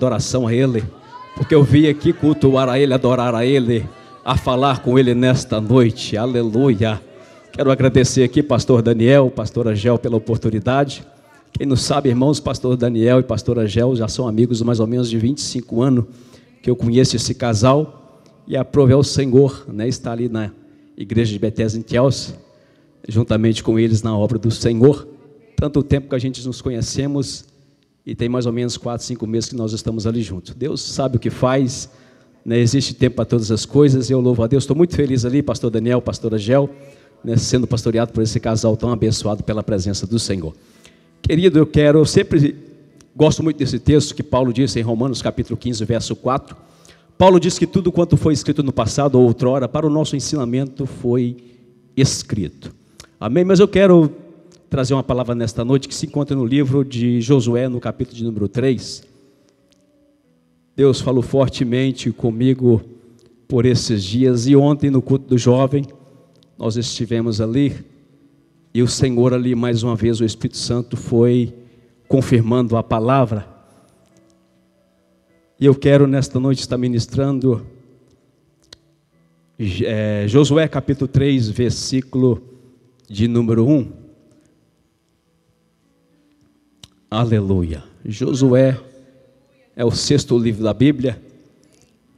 adoração a Ele, porque eu vim aqui cultuar a Ele, adorar a Ele, a falar com Ele nesta noite. Aleluia. Quero agradecer aqui pastor Daniel, pastora Gel pela oportunidade. Quem não sabe, irmãos, pastor Daniel e pastora Gel já são amigos mais ou menos de 25 anos que eu conheço esse casal, e aprove ao Senhor, né, estar ali na igreja de Bethesda em Chelsea, juntamente com eles na obra do Senhor. Tanto tempo que a gente nos conhecemos, e tem mais ou menos 4, 5 meses que nós estamos ali juntos. Deus sabe o que faz, né? Existe tempo para todas as coisas, e eu louvo a Deus. Estou muito feliz ali, pastor Daniel, pastora Gel, né, sendo pastoreado por esse casal tão abençoado pela presença do Senhor. Querido, eu sempre gosto muito desse texto que Paulo disse em Romanos capítulo 15, verso 4. Paulo diz que tudo quanto foi escrito no passado ou outrora, para o nosso ensinamento foi escrito. Amém? Mas eu quero trazer uma palavra nesta noite que se encontra no livro de Josué, no capítulo de número 3. Deus falou fortemente comigo por esses dias, e ontem no culto do jovem, nós estivemos ali, e o Senhor ali, mais uma vez, o Espírito Santo foi confirmando a palavra. E eu quero nesta noite estar ministrando Josué capítulo 3, versículo de número 1. Aleluia. Josué é o 6º livro da Bíblia.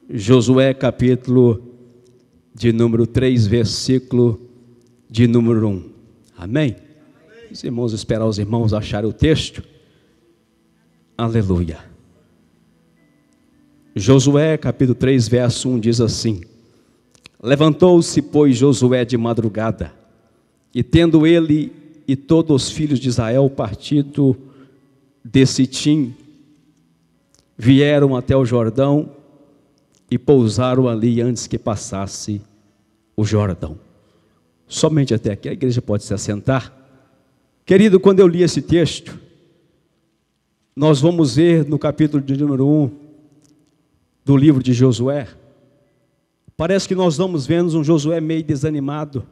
Josué capítulo de número 3, versículo de número 1. Amém? Os irmãos, esperar os irmãos acharem o texto. Aleluia. Josué capítulo 3, verso 1 diz assim: levantou-se, pois, Josué de madrugada, e tendo ele e todos os filhos de Israel partido de Sitim, vieram até o Jordão e pousaram ali antes que passasse o Jordão. Somente até aqui, a igreja pode se assentar. Querido, quando eu li esse texto, nós vamos ver no capítulo de número 1 do livro de Josué, parece que nós vamos vendo um Josué meio desanimado,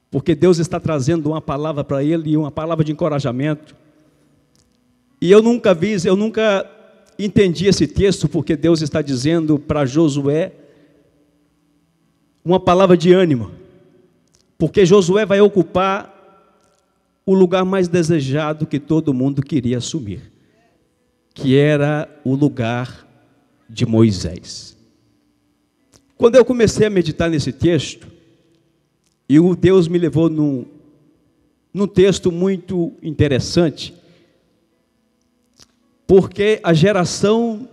porque Deus está trazendo uma palavra para ele, uma palavra de encorajamento. E eu nunca entendi esse texto, porque Deus está dizendo para Josué uma palavra de ânimo, porque Josué vai ocupar o lugar mais desejado que todo mundo queria assumir, que era o lugar de Moisés. Quando eu comecei a meditar nesse texto, e o Deus me levou num texto muito interessante, porque a geração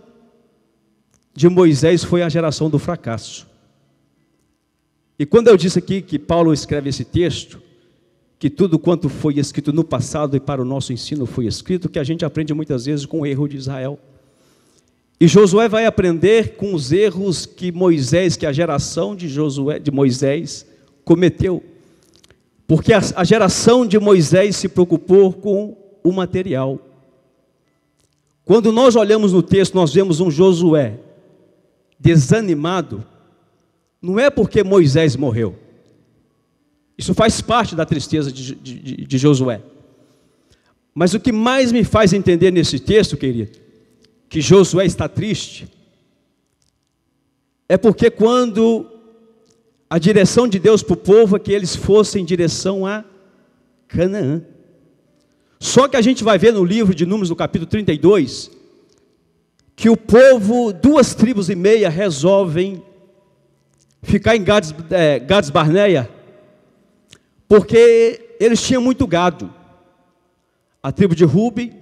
de Moisés foi a geração do fracasso. E quando eu disse aqui que Paulo escreve esse texto, que tudo quanto foi escrito no passado e para o nosso ensino foi escrito, que a gente aprende muitas vezes com o erro de Israel. E Josué vai aprender com os erros que a geração de Moisés cometeu. Porque a geração de Moisés se preocupou com o material. Quando nós olhamos no texto, nós vemos um Josué desanimado, não é porque Moisés morreu. Isso faz parte da tristeza de Josué. Mas o que mais me faz entender nesse texto, querido, que Josué está triste, é porque quando a direção de Deus para o povo é que eles fossem em direção a Canaã. Só que a gente vai ver no livro de Números, no capítulo 32, que o povo, 2,5 tribos, resolvem ficar em Gades Barneia, porque eles tinham muito gado. A tribo de Ruben,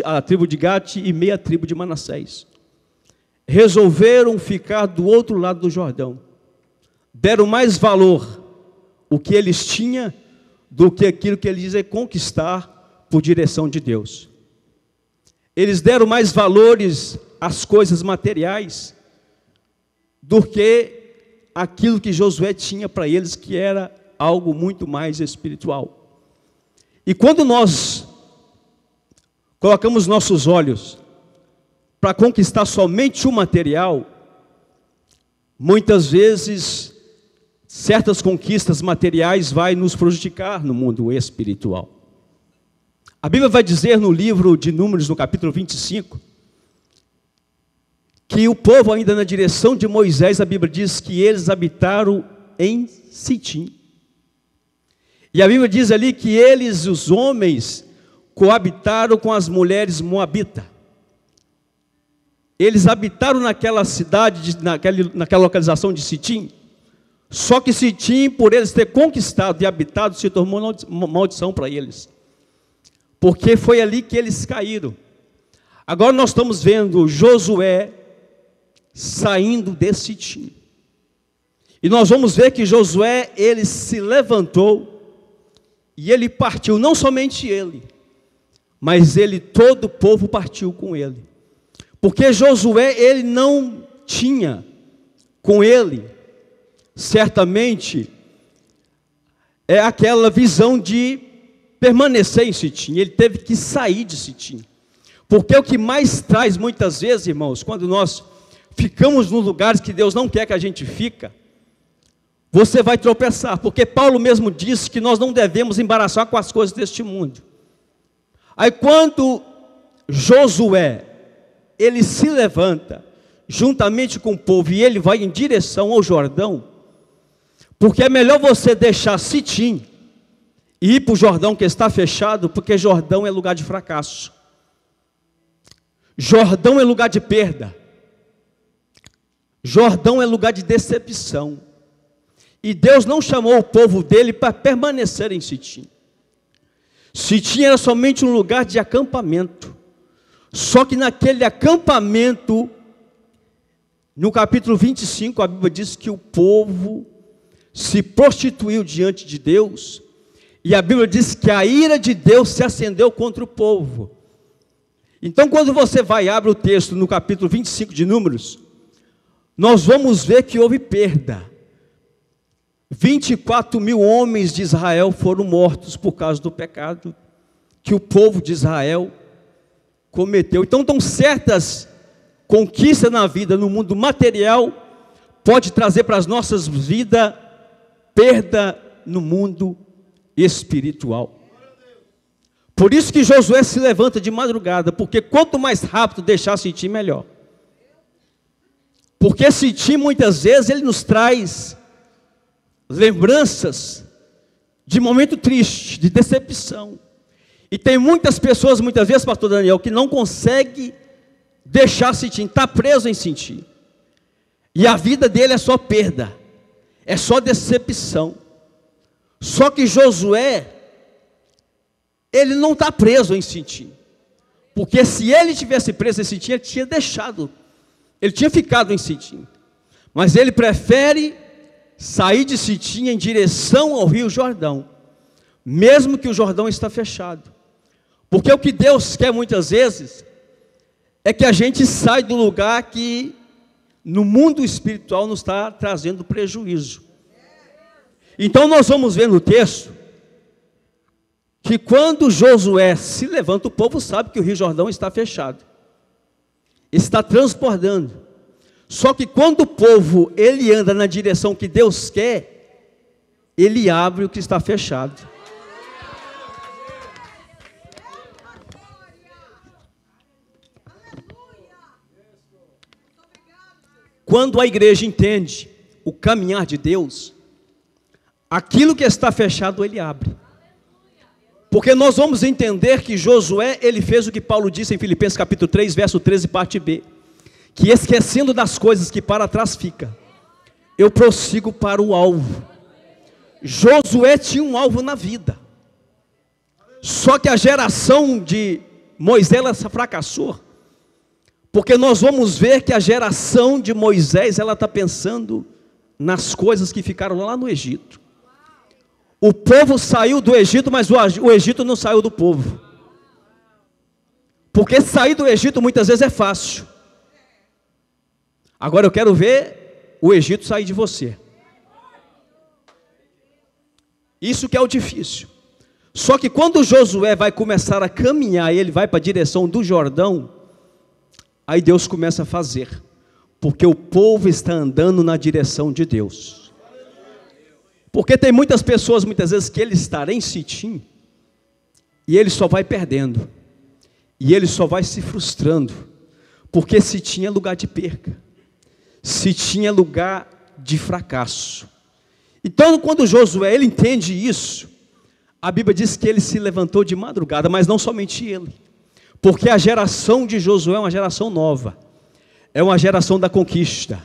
a tribo de Gade e meia tribo de Manassés resolveram ficar do outro lado do Jordão. Deram mais valor o que eles tinham do que aquilo que eles iam conquistar por direção de Deus. Eles deram mais valores às coisas materiais do que aquilo que Josué tinha para eles, que era algo muito mais espiritual. E quando nós colocamos nossos olhos para conquistar somente o material, muitas vezes certas conquistas materiais vai nos prejudicar no mundo espiritual. A Bíblia vai dizer no livro de Números, no capítulo 25, que o povo ainda na direção de Moisés, a Bíblia diz que eles habitaram em Sitim. E a Bíblia diz ali que eles, os homens, coabitaram com as mulheres moabitas. Eles habitaram naquela cidade, naquela localização de Sitim. Só que Sitim, por eles ter conquistado e habitado, se tornou uma maldição para eles. Porque foi ali que eles caíram. Agora nós estamos vendo Josué saindo de Sitim. E nós vamos ver que Josué, ele se levantou e ele partiu, não somente ele, mas ele, todo o povo partiu com ele. Porque Josué, ele não tinha com ele, certamente, aquela visão de permanecer em Sitim. Ele teve que sair de Sitim. Porque o que mais traz muitas vezes, irmãos, quando nós ficamos nos lugares que Deus não quer que a gente fica, você vai tropeçar, porque Paulo mesmo disse que nós não devemos embaraçar com as coisas deste mundo. Aí quando Josué, ele se levanta, juntamente com o povo, e ele vai em direção ao Jordão, porque é melhor você deixar Sitim, e ir para o Jordão que está fechado, porque Jordão é lugar de fracasso. Jordão é lugar de perda. Jordão é lugar de decepção. E Deus não chamou o povo dele para permanecer em Sitim. Sitim era somente um lugar de acampamento. Só que naquele acampamento, no capítulo 25, a Bíblia diz que o povo se prostituiu diante de Deus. E a Bíblia diz que a ira de Deus se acendeu contra o povo. Então, quando você vai e abre o texto no capítulo 25 de Números, nós vamos ver que houve perda. 24 mil homens de Israel foram mortos por causa do pecado que o povo de Israel cometeu. Então certas conquistas na vida, no mundo material, pode trazer para as nossas vidas perda no mundo espiritual. Por isso que Josué se levanta de madrugada, porque quanto mais rápido deixar Sitim, melhor. Porque Sitim, muitas vezes, ele nos traz lembranças de momento triste, de decepção. E tem muitas pessoas, muitas vezes, pastor Daniel, que não consegue deixar Sitim, está preso em Sitim. E a vida dele é só perda, é só decepção. Só que Josué, ele não está preso em Sitim. Porque se ele tivesse preso em Sitim, ele tinha deixado, ele tinha ficado em Sitim. Mas ele prefere sair de Sitim em direção ao Rio Jordão, mesmo que o Jordão está fechado. Porque o que Deus quer muitas vezes é que a gente saia do lugar que no mundo espiritual nos está trazendo prejuízo. Então nós vamos ver no texto que quando Josué se levanta, o povo sabe que o Rio Jordão está fechado, está transbordando. Só que quando o povo, ele anda na direção que Deus quer, ele abre o que está fechado. Quando a igreja entende o caminhar de Deus, aquilo que está fechado, ele abre. Porque nós vamos entender que Josué, ele fez o que Paulo disse em Filipenses capítulo 3, verso 13, parte B. Que esquecendo das coisas que para trás fica, eu prossigo para o alvo. Josué tinha um alvo na vida. Só que a geração de Moisés, ela fracassou. Porque nós vamos ver que a geração de Moisés, ela está pensando nas coisas que ficaram lá no Egito. O povo saiu do Egito, mas o Egito não saiu do povo. Porque sair do Egito muitas vezes é fácil. Agora eu quero ver o Egito sair de você. Isso que é o difícil. Só que quando Josué vai começar a caminhar, ele vai para a direção do Jordão, aí Deus começa a fazer. Porque o povo está andando na direção de Deus. Porque tem muitas pessoas, muitas vezes, que ele estará em Sitim, e ele só vai perdendo, e ele só vai se frustrando, Porque se tinha lugar de perca, se tinha lugar de fracasso. Então, quando Josué ele entende isso, a Bíblia diz que ele se levantou de madrugada, mas não somente ele, porque a geração de Josué é uma geração nova, é uma geração da conquista,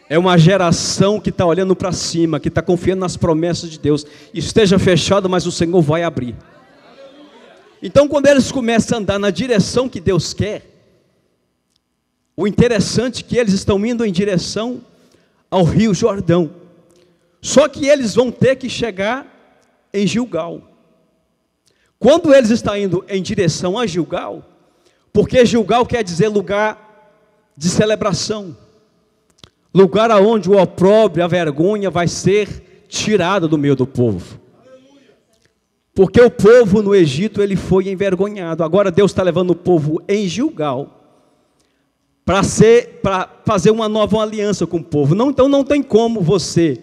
é uma geração que está olhando para cima, que está confiando nas promessas de Deus. Esteja fechado, mas o Senhor vai abrir. Então, quando eles começam a andar na direção que Deus quer, o interessante é que eles estão indo em direção ao Rio Jordão, só que eles vão ter que chegar em Gilgal. Quando eles estão indo em direção a Gilgal, porque Gilgal quer dizer lugar de celebração, lugar aonde o opróbrio, a vergonha vai ser tirada do meio do povo. Porque o povo no Egito ele foi envergonhado. Agora Deus está levando o povo em Gilgal para fazer uma nova aliança com o povo. Não, então não tem como você.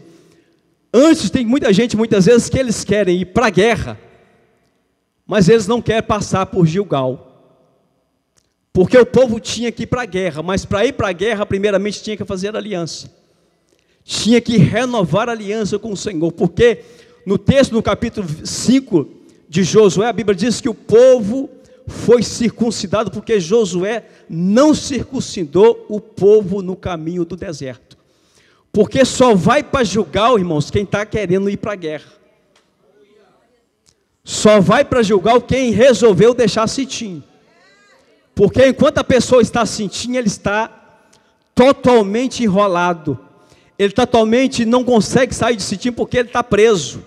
Antes tem muita gente muitas vezes que eles querem ir para a guerra, mas eles não querem passar por Gilgal. Porque o povo tinha que ir para a guerra, mas para ir para a guerra, primeiramente tinha que fazer aliança. Tinha que renovar a aliança com o Senhor. Porque no texto, no capítulo 5 de Josué, a Bíblia diz que o povo foi circuncidado, porque Josué não circuncidou o povo no caminho do deserto. Porque só vai para Gilgal, irmãos, quem está querendo ir para a guerra. Só vai para Gilgal quem resolveu deixar Sitim. Porque enquanto a pessoa está Sitim, ele está totalmente enrolado. Ele totalmente não consegue sair de Sitim porque ele está preso.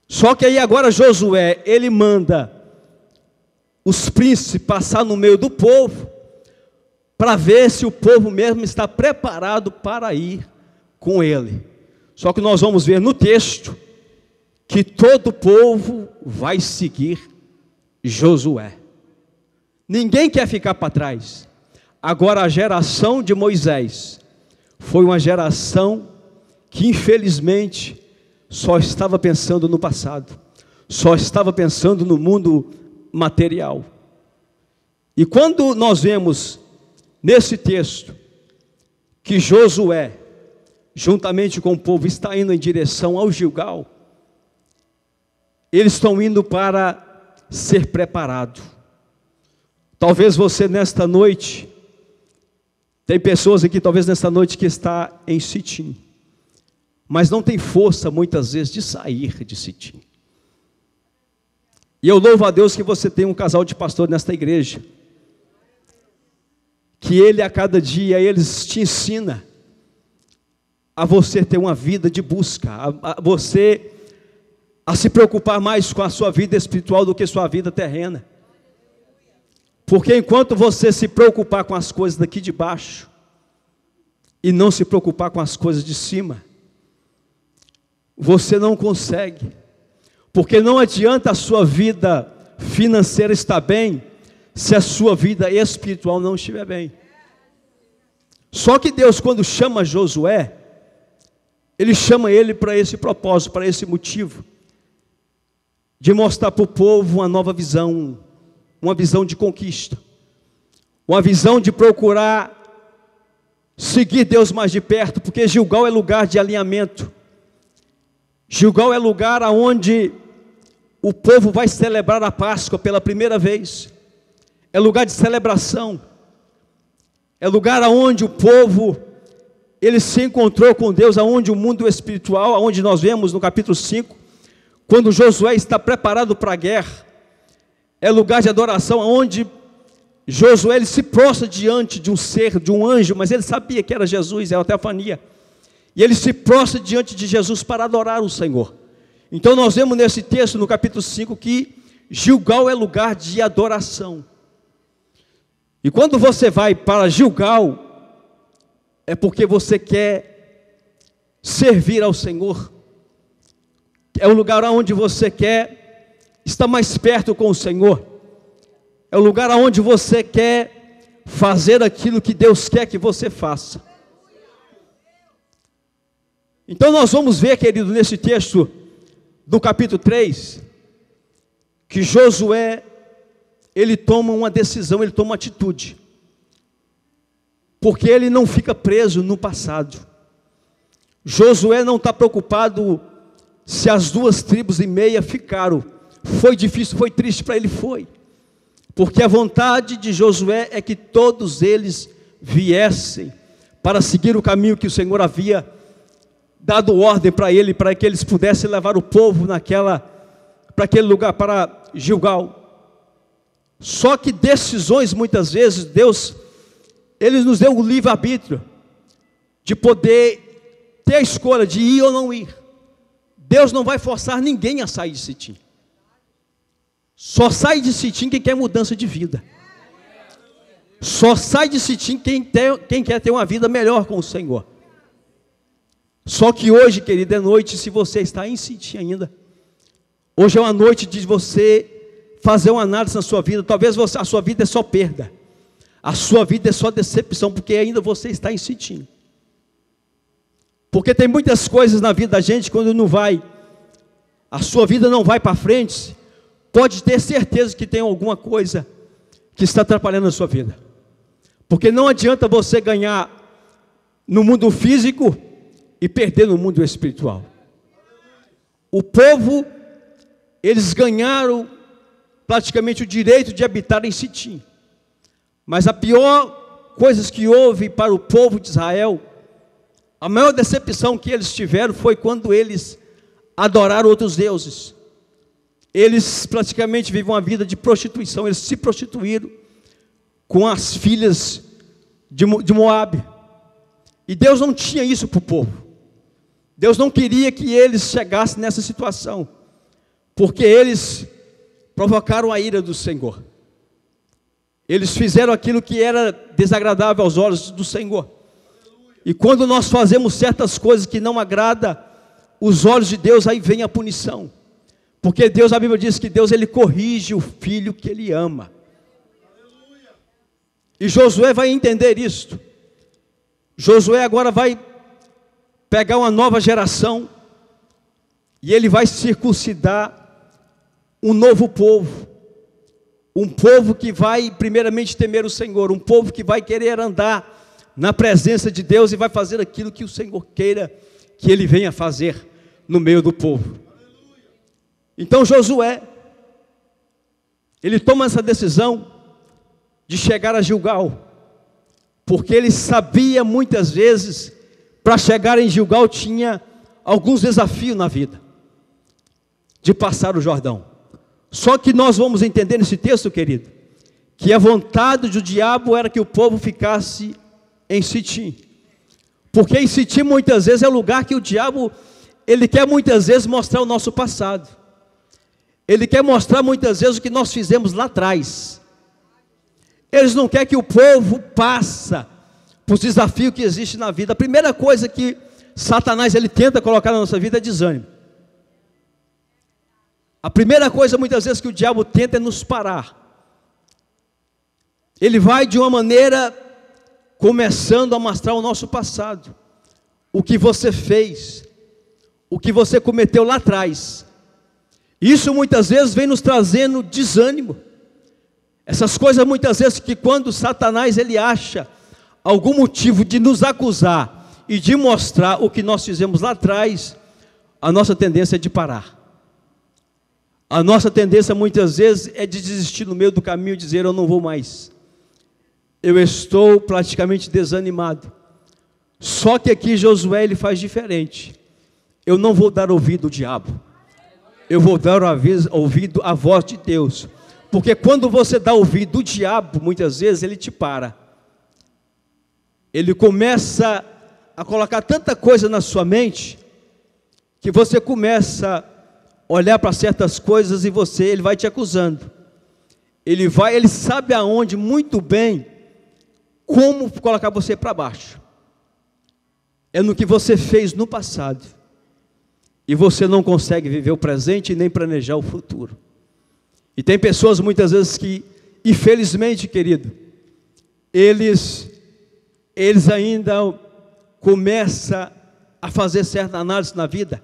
Só que aí agora Josué, ele manda os príncipes passar no meio do povo, para ver se o povo mesmo está preparado para ir com ele. Só que nós vamos ver no texto, que todo o povo vai seguir Josué. Ninguém quer ficar para trás. Agora a geração de Moisés foi uma geração que infelizmente só estava pensando no passado, só estava pensando no mundo material. E quando nós vemos nesse texto que Josué, juntamente com o povo, está indo em direção ao Gilgal, eles estão indo para ser preparado. Talvez você nesta noite, tem pessoas aqui talvez nesta noite que está em Sitim, mas não tem força muitas vezes de sair de Sitim. E eu louvo a Deus que você tem um casal de pastores nesta igreja, que ele a cada dia, eles te ensina a você ter uma vida de busca, a você a se preocupar mais com a sua vida espiritual do que sua vida terrena. Porque enquanto você se preocupar com as coisas daqui de baixo, e não se preocupar com as coisas de cima, você não consegue. Porque não adianta a sua vida financeira estar bem, se a sua vida espiritual não estiver bem. Só que Deus, quando chama Josué, Ele chama ele para esse propósito, para esse motivo, de mostrar para o povo uma nova visão, uma visão de conquista, uma visão de procurar seguir Deus mais de perto, porque Gilgal é lugar de alinhamento, Gilgal é lugar onde o povo vai celebrar a Páscoa pela primeira vez, é lugar de celebração, é lugar onde o povo, ele se encontrou com Deus, aonde o mundo espiritual, aonde nós vemos no capítulo 5, quando Josué está preparado para a guerra, é lugar de adoração, onde Josué ele se prostra diante de um ser, de um anjo, mas ele sabia que era Jesus, era a teofania, e ele se prostra diante de Jesus para adorar o Senhor. Então nós vemos nesse texto, no capítulo 5, que Gilgal é lugar de adoração. E quando você vai para Gilgal, é porque você quer servir ao Senhor, é o lugar onde você quer estar mais perto com o Senhor, é o lugar onde você quer fazer aquilo que Deus quer que você faça. Então nós vamos ver, querido, nesse texto do capítulo 3, que Josué, ele toma uma decisão, ele toma uma atitude. porque ele não fica preso no passado. Josué não está preocupado se as 2,5 tribos ficaram. Foi difícil, foi triste para ele, foi. Porque a vontade de Josué é que todos eles viessem para seguir o caminho que o Senhor havia dado ordem para ele, para que eles pudessem levar o povo para aquele lugar, para Gilgal. Só que decisões, muitas vezes, Deus, Ele nos deu o livre-arbítrio de poder ter a escolha de ir ou não ir. Deus não vai forçar ninguém a sair de Sitim. Só sai de Sitim quem quer mudança de vida. Só sai de Sitim quem quer ter uma vida melhor com o Senhor. Só que hoje, querido, é noite, se você está em Sitim ainda, hoje é uma noite de você fazer uma análise na sua vida. Talvez a sua vida é só perda, a sua vida é só decepção, porque ainda você está em Sitim. Porque tem muitas coisas na vida da gente, quando não vai, a sua vida não vai para frente, pode ter certeza que tem alguma coisa que está atrapalhando a sua vida. Porque não adianta você ganhar no mundo físico e perder no mundo espiritual. O povo, eles ganharam praticamente o direito de habitar em Sitim. Mas a pior coisa que houve para o povo de Israel, a maior decepção que eles tiveram foi quando eles adoraram outros deuses. Eles praticamente vivem uma vida de prostituição, eles se prostituíram com as filhas de Moabe. E Deus não tinha isso para o povo. Deus não queria que eles chegassem nessa situação, porque eles provocaram a ira do Senhor. Eles fizeram aquilo que era desagradável aos olhos do Senhor. E quando nós fazemos certas coisas que não agradam os olhos de Deus, aí vem a punição. Porque Deus, a Bíblia diz que Deus, Ele corrige o filho que Ele ama. E Josué vai entender isto. Josué agora vai pegar uma nova geração e ele vai circuncidar um novo povo. Um povo que vai primeiramente temer o Senhor, um povo que vai querer andar na presença de Deus e vai fazer aquilo que o Senhor queira que ele venha fazer no meio do povo. Então Josué, ele toma essa decisão de chegar a Gilgal, porque ele sabia muitas vezes, para chegar em Gilgal tinha alguns desafios na vida, de passar o Jordão. Só que nós vamos entender nesse texto, querido, que a vontade do diabo era que o povo ficasse em Sitim, porque em Sitim muitas vezes é o lugar que o diabo, ele quer muitas vezes mostrar o nosso passado, ele quer mostrar muitas vezes o que nós fizemos lá atrás. Eles não querem que o povo passe por desafios que existem na vida. A primeira coisa que Satanás ele tenta colocar na nossa vida é desânimo. A primeira coisa muitas vezes que o diabo tenta é nos parar. Ele vai de uma maneira começando a mostrar o nosso passado, o que você fez, o que você cometeu lá atrás. Isso muitas vezes vem nos trazendo desânimo. Essas coisas muitas vezes que quando Satanás ele acha algum motivo de nos acusar e de mostrar o que nós fizemos lá atrás, a nossa tendência é de parar. A nossa tendência muitas vezes é de desistir no meio do caminho e dizer: eu não vou mais, eu estou praticamente desanimado. Só que aqui Josué ele faz diferente. Eu não vou dar ouvido ao diabo, eu vou dar ouvido à voz de Deus. Porque quando você dá ouvido ao diabo, muitas vezes ele te para. Ele começa a colocar tanta coisa na sua mente, que você começa a olhar para certas coisas e ele vai te acusando. Ele sabe aonde muito bem, como colocar você para baixo. É no que você fez no passado. E você não consegue viver o presente e nem planejar o futuro. E tem pessoas muitas vezes que, infelizmente, querido, eles ainda começam a fazer certa análise na vida.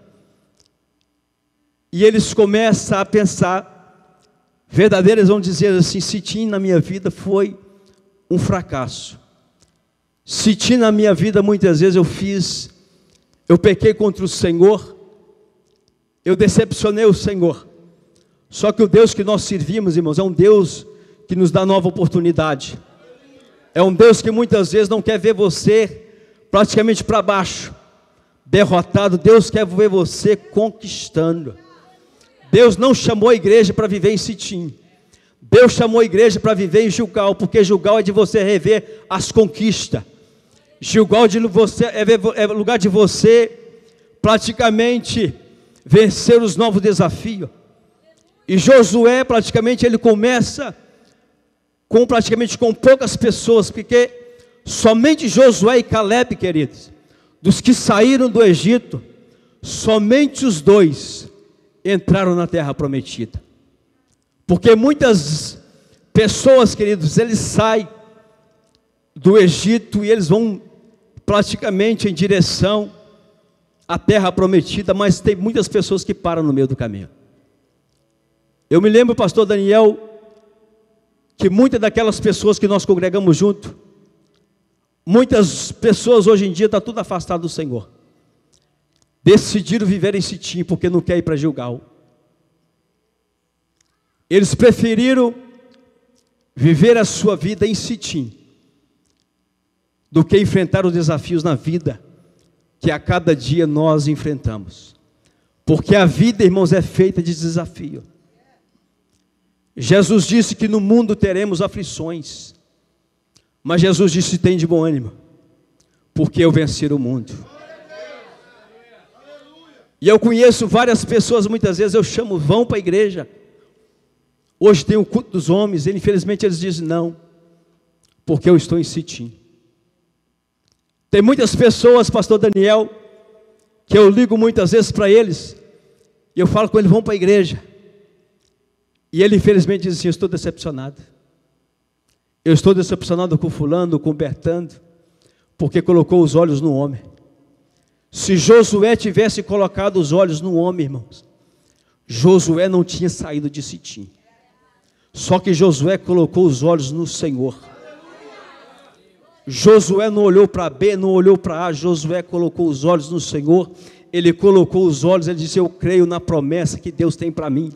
E eles começam a pensar, verdadeiros vão dizer assim: Sitim na minha vida foi um fracasso. Sitim na minha vida, muitas vezes eu pequei contra o Senhor, eu decepcionei o Senhor. Só que o Deus que nós servimos, irmãos, é um Deus que nos dá nova oportunidade. É um Deus que muitas vezes não quer ver você praticamente para baixo, derrotado. Deus quer ver você conquistando. Deus não chamou a igreja para viver em Sitim. Deus chamou a igreja para viver em Gilgal, porque Gilgal é de você rever as conquistas. Gilgal é lugar de você praticamente vencer os novos desafios. E Josué praticamente ele começa com poucas pessoas, porque somente Josué e Caleb, queridos, dos que saíram do Egito, somente os dois entraram na terra prometida. Porque muitas pessoas, queridos, eles saem do Egito e eles vão praticamente em direção à terra prometida, mas tem muitas pessoas que param no meio do caminho. Eu me lembro, pastor Daniel, que muitas daquelas pessoas que nós congregamos junto, muitas pessoas hoje em dia estão tudo afastado do Senhor. Decidiram viver em Sitim porque não quer ir para Gilgal. Eles preferiram viver a sua vida em Sitim do que enfrentar os desafios na vida que a cada dia nós enfrentamos. Porque a vida, irmãos, é feita de desafio. Jesus disse que no mundo teremos aflições, mas Jesus disse: tem de bom ânimo, porque eu venci o mundo. E eu conheço várias pessoas, muitas vezes eu chamo, vão para a igreja. Hoje tem o culto dos homens, e infelizmente eles dizem não, porque eu estou em Sitim. Tem muitas pessoas, pastor Daniel, que eu ligo muitas vezes para eles, e eu falo com eles, vão para a igreja. E ele infelizmente diz assim: eu estou decepcionado. Eu estou decepcionado com fulano, com Bertando, porque colocou os olhos no homem. Se Josué tivesse colocado os olhos no homem, irmãos, Josué não tinha saído de Sitim. Só que Josué colocou os olhos no Senhor. Josué não olhou para B, não olhou para A. Josué colocou os olhos no Senhor. Ele colocou os olhos, ele disse: eu creio na promessa que Deus tem para mim.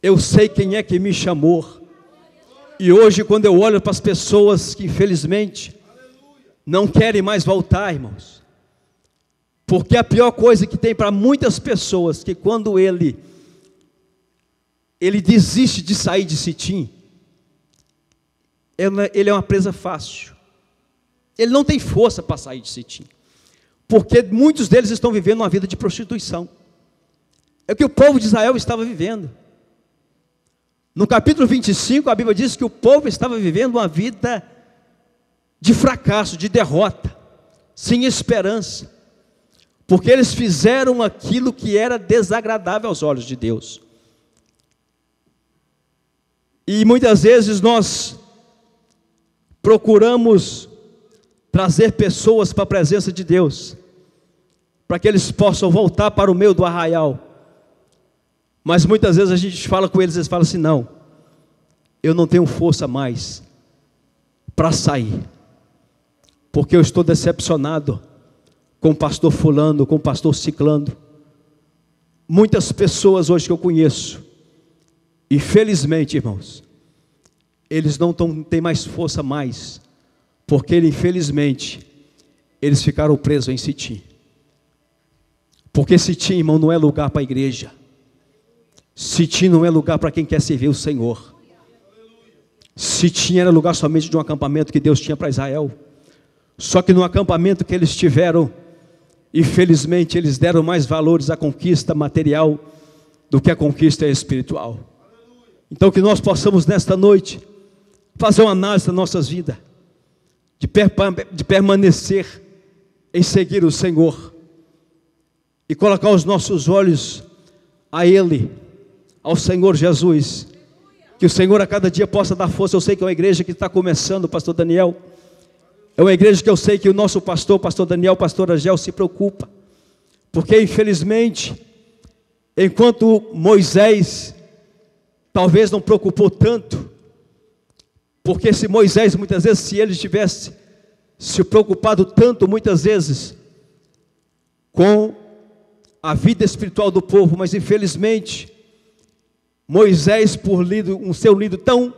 Eu sei quem é que me chamou. E hoje, quando eu olho para as pessoas que infelizmente não querem mais voltar, irmãos, porque a pior coisa que tem para muitas pessoas, que quando ele desiste de sair de Sitim, ele é uma presa fácil. Ele não tem força para sair de Sitim, porque muitos deles estão vivendo uma vida de prostituição. É o que o povo de Israel estava vivendo. No capítulo 25, a Bíblia diz que o povo estava vivendo uma vida de fracasso, de derrota, sem esperança, porque eles fizeram aquilo que era desagradável aos olhos de Deus. E muitas vezes nós procuramos trazer pessoas para a presença de Deus, para que eles possam voltar para o meio do arraial. Mas muitas vezes a gente fala com eles, eles falam assim: não, eu não tenho força mais para sair, porque eu estou decepcionado com o pastor fulano, com o pastor ciclano. Muitas pessoas hoje que eu conheço, infelizmente, irmãos, eles não têm mais força mais, porque infelizmente eles ficaram presos em Sitim. Porque Sitim, irmão, não é lugar para a igreja. Sitim não é lugar para quem quer servir o Senhor. Sitim era lugar somente de um acampamento que Deus tinha para Israel. Só que no acampamento que eles tiveram, infelizmente eles deram mais valores à conquista material do que à conquista espiritual. Então que nós possamos nesta noite fazer uma análise das nossas vidas, de permanecer em seguir o Senhor e colocar os nossos olhos a Ele, ao Senhor Jesus. Que o Senhor a cada dia possa dar força. Eu sei que é uma igreja que está começando, pastor Daniel. É uma igreja que eu sei que o nosso pastor Daniel, pastor Agel, se preocupa. Porque infelizmente, enquanto Moisés talvez não preocupou tanto, porque se Moisés muitas vezes, se ele tivesse se preocupado tanto muitas vezes com a vida espiritual do povo, mas infelizmente Moisés, por um seu líder tão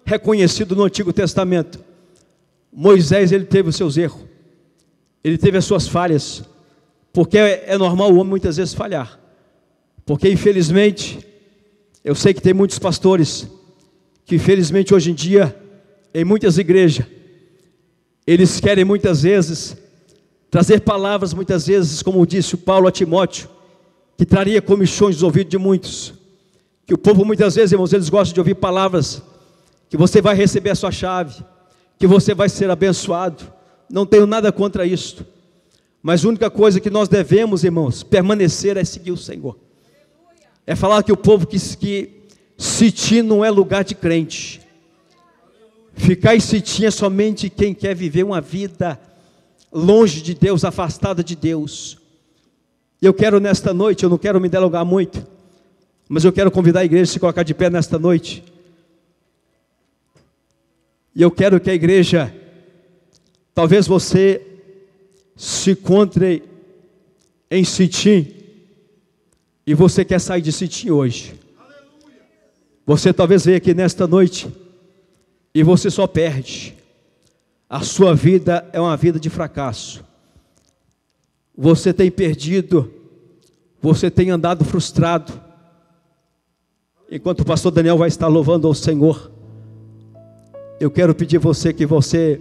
reconhecido no Antigo Testamento, Moisés, ele teve os seus erros, ele teve as suas falhas, porque é normal o homem muitas vezes falhar, porque infelizmente, eu sei que tem muitos pastores, que infelizmente hoje em dia, em muitas igrejas, eles querem muitas vezes, trazer palavras muitas vezes, como disse o Paulo a Timóteo, que traria comichões nos ouvidos de muitos, que o povo muitas vezes, irmãos, eles gostam de ouvir palavras, que você vai receber a sua chave, que você vai ser abençoado. Não tenho nada contra isto, mas a única coisa que nós devemos, irmãos, permanecer é seguir o Senhor. É falar que o povo que Sitim não é lugar de crente. Ficar em Sitim é somente quem quer viver uma vida longe de Deus, afastada de Deus. Eu quero nesta noite, eu não quero me delongar muito, mas eu quero convidar a igreja a se colocar de pé nesta noite. E eu quero que a igreja, talvez você se encontre em Sitim, e você quer sair de Sitim hoje. Você talvez veja aqui nesta noite, e você só perde. A sua vida é uma vida de fracasso. Você tem perdido, você tem andado frustrado. Enquanto o pastor Daniel vai estar louvando ao Senhor, eu quero pedir a você que você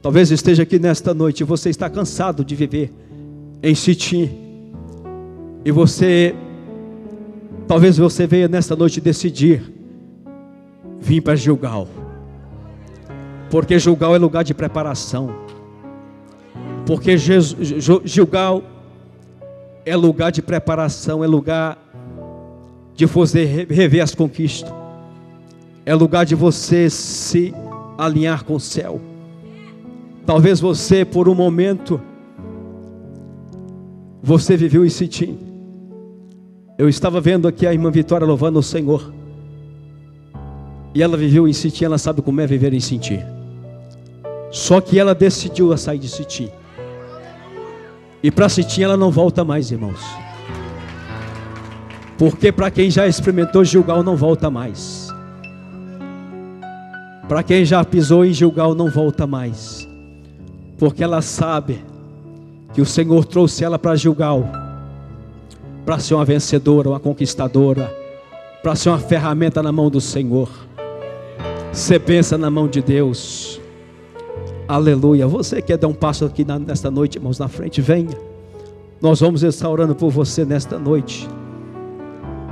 talvez esteja aqui nesta noite, você está cansado de viver em Sitim, e talvez você venha nesta noite decidir vir para Gilgal, porque Gilgal é lugar de preparação, porque Gilgal é lugar de preparação, é lugar de você rever as conquistas, é lugar de você se alinhar com o céu. Talvez você, por um momento, você viveu em Sitim. Eu estava vendo aqui a irmã Vitória louvando o Senhor, e ela viveu em Sitim, ela sabe como é viver em Sitim. Só que ela decidiu a sair de Sitim, e para Sitim ela não volta mais, irmãos. Porque para quem já experimentou Gilgal não volta mais. Para quem já pisou em Gilgal não volta mais. Porque ela sabe que o Senhor trouxe ela para Gilgal para ser uma vencedora, uma conquistadora, para ser uma ferramenta na mão do Senhor, ser bênção na mão de Deus. Aleluia. Você quer dar um passo aqui nesta noite, irmãos, na frente? Venha. Nós vamos estar orando por você nesta noite.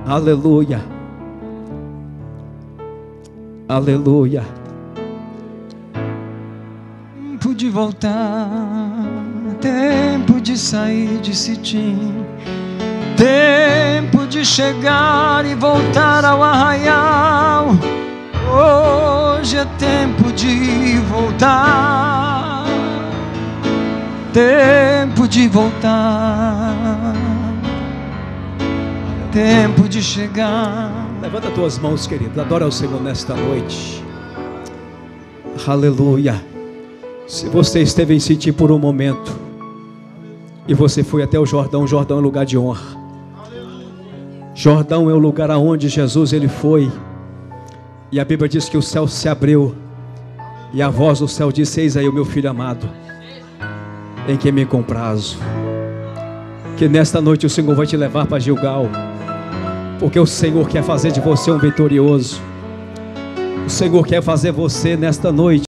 Aleluia. Aleluia. Tempo de voltar, tempo de sair de Sitim, tempo de chegar e voltar ao arraial. Hoje é tempo de voltar, tempo de voltar, tempo de chegar. Levanta as tuas mãos, querido, adora o Senhor nesta noite. Aleluia. Se você esteve em Sitim por um momento, e você foi até o Jordão, Jordão é lugar de honra. Jordão é o lugar aonde Jesus ele foi, e a Bíblia diz que o céu se abriu, e a voz do céu disse: eis aí o meu filho amado, em quem me comprazo. Que nesta noite o Senhor vai te levar para Gilgal, porque o Senhor quer fazer de você um vitorioso. O Senhor quer fazer você nesta noite